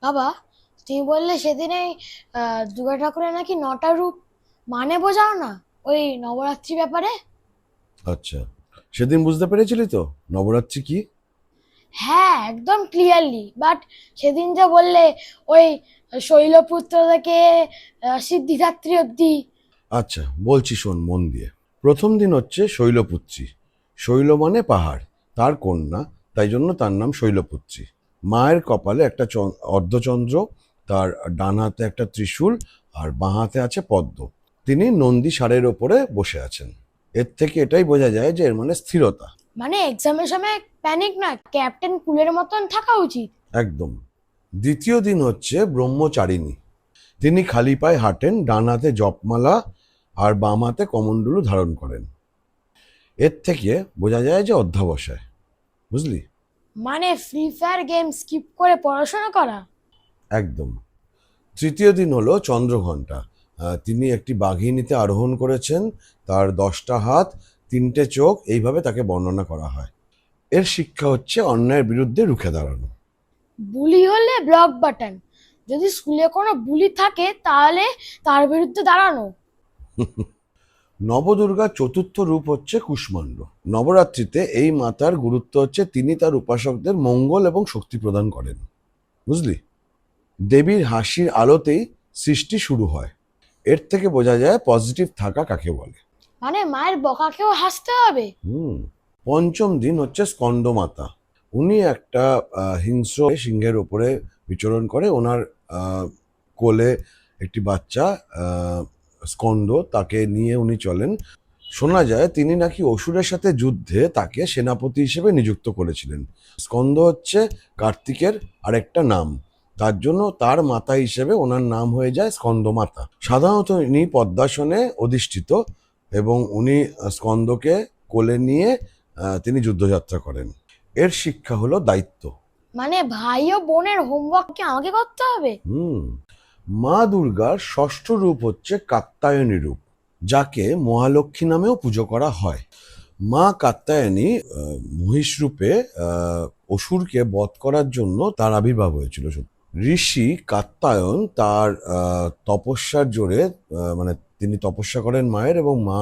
বাবা, তুমি বললে সেদিনে দুর্গা ঠাকুরের নাকি 9টা রূপ, মানে বোঝাও না ওই নবরাত্রি ব্যাপারে। আচ্ছা, সেদিন বুঝতে পেরেছিলি তো নবরাত্রি কি? হ্যাঁ, একদম ক্লিয়ারলি, বাট সেদিন যে বললে ওই শৈলপুত্র থেকে সিদ্ধিদাত্রী অব্দি। আচ্ছা বলছি, শোন মন দিয়ে। প্রথম দিন হচ্ছে শৈলপুত্রী। শৈল মানে পাহাড়, তার কন্যা, তাই জন্য তার নাম শৈলপুত্রী। মায়ের কপালে একটা অর্ধচন্দ্র, তার ডান হাতে একটা ত্রিশূল, আর বাঁ হাতে আছে পদ্ম। তিনি নন্দী ষাঁড়ের ওপরে বসে আছেন। এর থেকে এটাই বোঝা যায় যে এর মানে স্থিরতা। মানে এক্সামের সময় প্যানিক না, ক্যাপ্টেন কুলের মতন থাকা উচিত। একদম। দ্বিতীয় দিন হচ্ছে ব্রহ্মচারিণী। তিনি খালি পায়ে হাঁটেন, ডান হাতে জপমালা আর বাম হাতে কমণ্ডলু ধারণ করেন। এর থেকে বোঝা যায় যে অধ্যবসায়। বুঝলি? মানে ফ্রি ফায়ার গেম স্কিপ করে পড়াশোনা করা। একদম। তৃতীয় দিন হলো চন্দ্রঘণ্টা। তিনি একটি বাঘিনীতে আরোহণ করেছেন। তার 10টা হাত, 3টে চোখ, এইভাবে তাকে বর্ণনা করা হয়। এর শিক্ষা হচ্ছে অন্যায়ের বিরুদ্ধে রুখে দাঁড়ানো। বুলি হলে ব্লক বাটন, যদি স্কুলে কোনো বুলি থাকে তাহলে তার বিরুদ্ধে দাঁড়ানো। নবদুর্গার চতুর্থ রূপ হচ্ছে কুষ্মাণ্ড। নবরাত্রিতে এই মাতার গুরুত্ব হচ্ছে তিনি তার উপাসকদের মঙ্গল এবং শক্তি প্রদান করেন। বুঝলি? দেবীর হাসির আলোতেই সৃষ্টি শুরু হয়। এর থেকে বোঝা যায় পজিটিভ থাকা কাকে বলে। মানে মায়ের বকাকেও হাসতে হবে। হুম। পঞ্চম দিন হচ্ছে স্কন্দমাতা। উনি একটা হিংস্র সিংহের ওপরে বিচরণ করে। ওনার কোলে একটি বাচ্চা, স্কন্দ, তাকে নিয়ে উনি চলেন। শোনা যায় তিনি নাকি অসুরের সাথে যুদ্ধে তাকে সেনাপতি হিসেবে নিযুক্ত করেছিলেন। স্কন্দ হচ্ছে কার্তিকের আরেকটা নাম, তার জন্য তার মাতা হিসেবে ওনার নাম হয়ে যায় স্কন্দমাতা। সাধারণত ইনি পদ্মাসনে অধিষ্ঠিত এবং উনি স্কন্দকে কোলে নিয়ে তিনি যুদ্ধযাত্রা করেন। এর শিক্ষা হলো দায়িত্ব। মানে ভাই ও বোনের হোমওয়ার্ক কি আমাকে করতে হবে? হুম। মা দুর্গার ষষ্ঠ রূপ হচ্ছে কাত্যায়নী রূপ, যাকে মহালক্ষ্মী নামেও পুজো করা হয়। মা কাত্যায়নী মহিষ রূপে অসুরকে বধ করার জন্য তার আবির্ভাব হয়েছিল। ঋষি কাত্যায়ন তার তপস্যার জোরে, মানে তিনি তপস্যা করেন মায়ের, এবং মা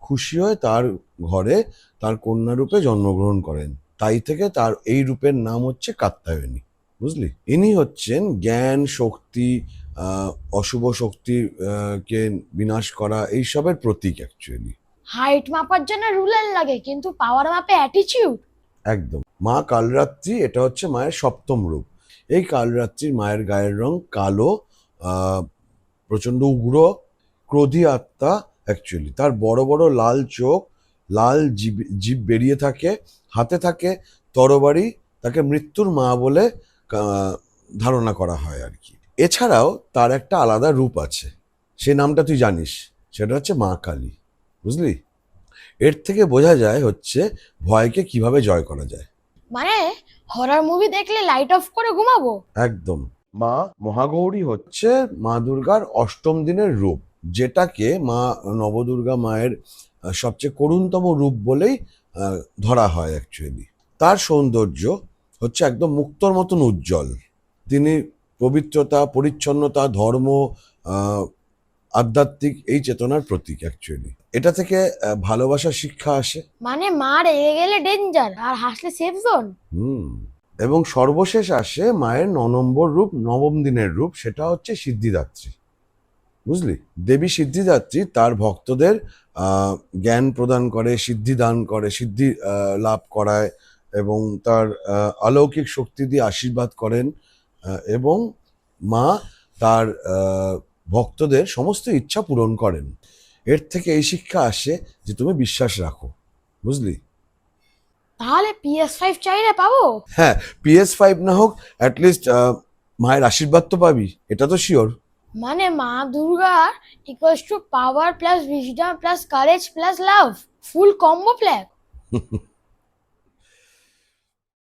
খুশি হয়ে তার ঘরে তার কন্যা রূপে জন্মগ্রহণ করেন। তাই থেকে তার এই রূপের নাম হচ্ছে কাত্যায়নী। বুঝলি? ইনি হচ্ছেন জ্ঞান, শক্তি, আহ, অশুভ শক্তির কে বিনাশ করা, এইসবের প্রতীক অ্যাকচুয়ালি। হাইট মাপার জন্য রুলার লাগে, কিন্তু পাওয়ার মাপে অ্যাটিটিউড। একদম। মা কালরাত্রি, এটা হচ্ছে মায়ের সপ্তম রূপ। এই কালরাত্রির মায়ের গায়ের রং কালো, প্রচণ্ড উগ্র, ক্রোধী আত্মা অ্যাকচুয়ালি। তার বড় বড় লাল চোখ, লাল জিভ জিভ বেরিয়ে থাকে, হাতে থাকে তরবারি। তাকে মৃত্যুর মা বলে আহ, ধারণা করা হয় আর কি। এছাড়াও তার একটা আলাদা রূপ আছে, সে নামটা তুই জানিস, সেটা হচ্ছে মা কালী। বুঝলি? এর থেকে বোঝা যায় হচ্ছে ভয়কে কিভাবে জয় করা যায়। মানে হরর মুভি দেখলে লাইট অফ করে ঘুমাবো? একদম। মা মহাগৌরী হচ্ছে মা দুর্গার অষ্টম দিনের রূপ, যেটাকে মা নবদুর্গা মায়ের সবচেয়ে করুণতম রূপ বলেই ধরা হয় অ্যাকচুয়ালি। তার সৌন্দর্য হচ্ছে একদম মুক্তোর মতন উজ্জ্বল। তিনি পবিত্রতা, পরিচ্ছন্নতা, ধর্ম, আহ, আধ্যাত্মিক এই চেতনার প্রতীক অ্যাকচুয়ালি। এটা থেকে ভালোবাসার শিক্ষা আসে। মানে মা রেগে গেলে ডেঞ্জার আর হাসলে সেফ জোন। হুম। এবং সর্বশেষ আসে মায়ের 9 নম্বর রূপ, নবম দিনের রূপ, সেটা হচ্ছে সিদ্ধিদাত্রী। বুঝলি? দেবী সিদ্ধিদাত্রী তার ভক্তদের জ্ঞান প্রদান করে, সিদ্ধি দান করে, সিদ্ধি লাভ করায়, এবং তার অলৌকিক শক্তি দিয়ে আশীর্বাদ করেন। এবং মা তার ভক্তদের সমস্ত ইচ্ছা পূরণ করেন। এর থেকে এই শিক্ষা আসে যে তুমি বিশ্বাস রাখো। বুঝলি? তাহলে PS5 চাইলে পাবো? হ্যাঁ, PS5 না হোক, অ্যাটলিস্ট মায়ের আশীর্বাদ তো পাবি, এটা তো শিওর। মানে মা Durga equals to power plus wisdom plus courage plus love, full combo plan.